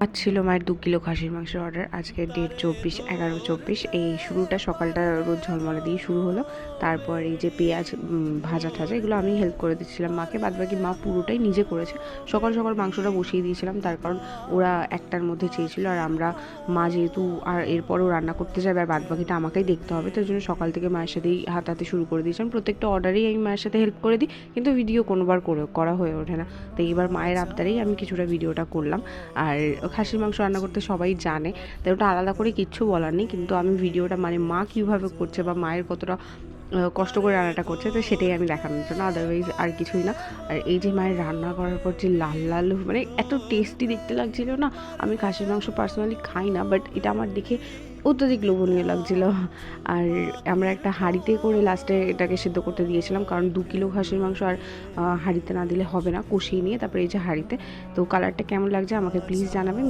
আজ ছিল মায়ের 2 কিলো খাসির মাংসের অর্ডার। আজকে ডেট 24/11/24। এই শুরুটা সকালটা রোদ ঝলমলে দিয়ে শুরু হলো। তারপর এই যে পেঁয়াজ ভাজা ঠাজা এগুলো আমি হেল্প করে দিচ্ছিলাম মাকে, বাদবাকি মা পুরোটাই নিজে করেছে। সকাল সকাল মাংসটা বসিয়ে দিয়েছিলাম, তার কারণ ওরা 1টার মধ্যে চেয়েছিল, আর আমরা মা যেহেতু আর এরপরও রান্না করতে যাবে আর বাদবাকিটা আমাকেই দেখতে হবে, তার জন্য সকাল থেকে মায়ের সাথেই হাতাহাতি শুরু করে দিয়েছিলাম। প্রত্যেকটা অর্ডারেই আমি মায়ের সাথে হেল্প করে দিই, কিন্তু ভিডিও কোনোবার করা হয়ে ওঠে না। তো এইবার মায়ের আবদারেই আমি কিছুটা ভিডিওটা করলাম। আর খাসির মাংস রান্না করতে সবাই জানে, তাই ওটা আলাদা করে কিচ্ছু বলার নেই, কিন্তু আমি ভিডিওটা মানে মা কীভাবে করছে বা মায়ের কতটা কষ্ট করে রান্নাটা করছে, তো সেটাই আমি দেখানোর জন্য, আদারওয়াইজ আর কিছুই না। আর এই যে মায়ের রান্না করার পর যে লাল লাল মানে এত টেস্টি দেখতে লাগছিল না। আমি খাসির মাংস পার্সোনালি খাই না, বাট এটা আমার দেখে অত্যধিক লোভনীয় লাগছিল। আর আমরা একটা হাঁড়িতে করে লাস্টে এটাকে সিদ্ধ করতে দিয়েছিলাম, কারণ 2 কিলো খাসির মাংস আর হাঁড়িতে না দিলে হবে না, কষিয়ে নিয়ে তারপরে এই যে হাঁড়িতে। তো কালারটা কেমন লাগছে আমাকে প্লিজ জানাবেন।